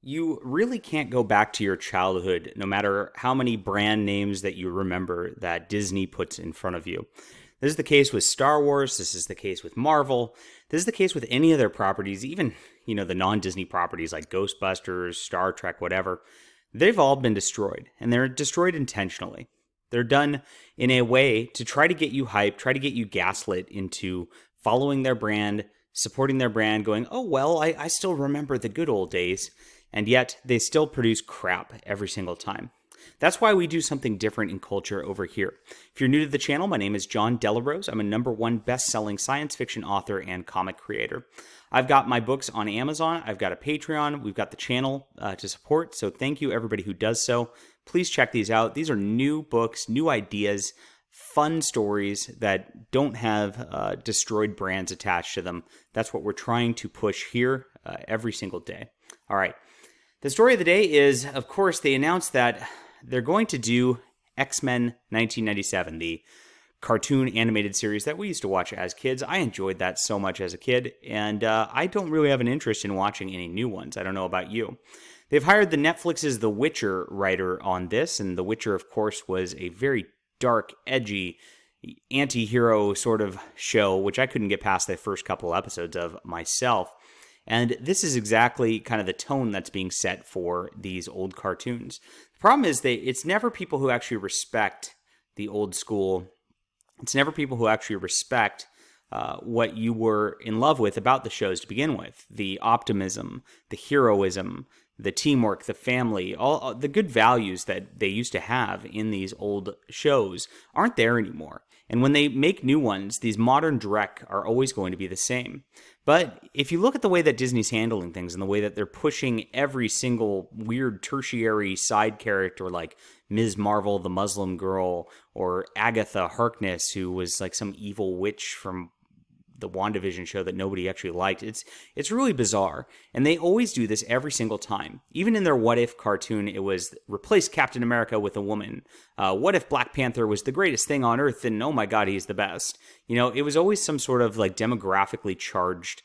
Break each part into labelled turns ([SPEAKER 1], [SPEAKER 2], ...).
[SPEAKER 1] You really can't go back to your childhood, no matter how many brand names that you remember that Disney puts in front of you. This is the case with Star Wars. This is the case with Marvel. This is the case with any of their properties, even, the non-Disney properties like Ghostbusters, Star Trek, whatever. They've all been destroyed, and they're destroyed intentionally. They're done in a way to try to get you hyped, try to get you gaslit into following their brand, supporting their brand, going, oh, well, I still remember the good old days. And yet they still produce crap every single time. That's why we do something different in culture over here. If you're new to the channel, my name is John Delarose. I'm a #1 best-selling science fiction author and comic creator. I've got my books on Amazon. I've got a Patreon. We've got the channel to support. So thank you everybody who does so. Please check these out. These are new books, new ideas, fun stories that don't have destroyed brands attached to them. That's what we're trying to push here every single day. All right. The story of the day is, of course, they announced that they're going to do X-Men 1997, the cartoon animated series that we used to watch as kids. I enjoyed that so much as a kid, and I don't really have an interest in watching any new ones. I don't know about you. They've hired the Netflix's The Witcher writer on this, and The Witcher, of course, was a very dark, edgy, anti-hero sort of show, which I couldn't get past the first couple episodes of myself. And this is exactly kind of the tone that's being set for these old cartoons. The problem is it's never people who actually respect the old school. It's never people who actually respect what you were in love with about the shows to begin with. The optimism, the heroism, the teamwork, the family, all the good values that they used to have in these old shows aren't there anymore. And when they make new ones, these modern Drek are always going to be the same. But if you look at the way that Disney's handling things and the way that they're pushing every single weird tertiary side character like Ms. Marvel, the Muslim girl, or Agatha Harkness, who was like some evil witch from the WandaVision show that nobody actually liked. It's really bizarre. And they always do this every single time. Even in their What If cartoon, it was replace Captain America with a woman. What if Black Panther was the greatest thing on earth and oh my god, he's the best? It was always some sort of like demographically charged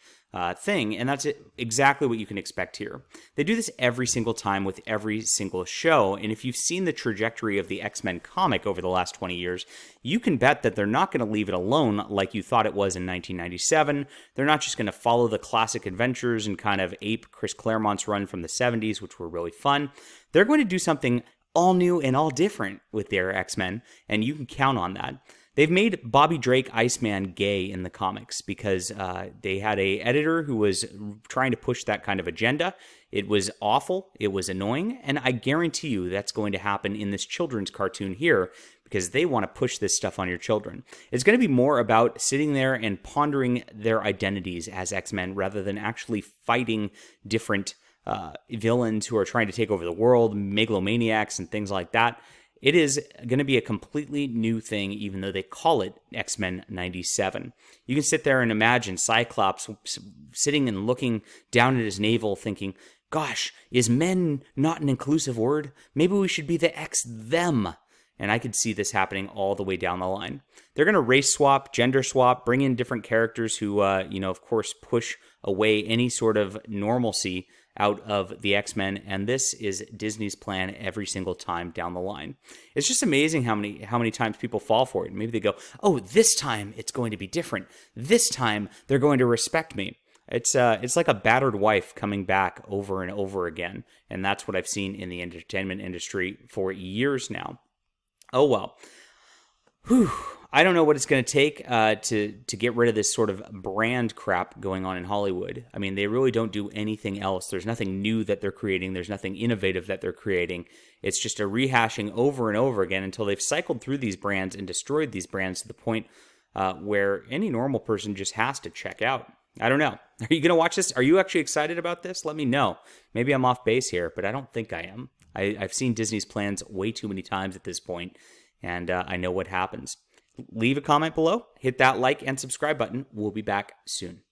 [SPEAKER 1] thing, and that's exactly what you can expect here. They do this every single time with every single show, and if you've seen the trajectory of the X-Men comic over the last 20 years, you can bet that they're not going to leave it alone like you thought it was in 1997. They're not just going to follow the classic adventures and kind of ape Chris Claremont's run from the 70s, which were really fun. They're going to do something all new and all different with their X-Men, and you can count on that. They've made Bobby Drake Iceman gay in the comics because they had a editor who was trying to push that kind of agenda. It was awful. It was annoying. And I guarantee you that's going to happen in this children's cartoon here because they want to push this stuff on your children. It's going to be more about sitting there and pondering their identities as X-Men rather than actually fighting different villains who are trying to take over the world, megalomaniacs and things like that. It is going to be a completely new thing, even though they call it X-Men 97. You can sit there and imagine Cyclops sitting and looking down at his navel thinking, gosh, is men not an inclusive word? Maybe we should be the X-them. And I could see this happening all the way down the line. They're going to race swap, gender swap, bring in different characters who, of course, push away any sort of normalcy out of the X-Men, and this is Disney's plan every single time down the line. It's just amazing how many times people fall for it. Maybe they go, oh, this time it's going to be different. This time they're going to respect me. It's like a battered wife coming back over and over again, and that's what I've seen in the entertainment industry for years now. Oh, well. Whew. I don't know what it's going to take to get rid of this sort of brand crap going on in Hollywood. I mean, they really don't do anything else. There's nothing new that they're creating. There's nothing innovative that they're creating. It's just a rehashing over and over again until they've cycled through these brands and destroyed these brands to the point where any normal person just has to check out. I don't know. Are you going to watch this? Are you actually excited about this? Let me know. Maybe I'm off base here, but I don't think I am. I've seen Disney's plans way too many times at this point, and I know what happens. Leave a comment below, hit that like and subscribe button. We'll be back soon.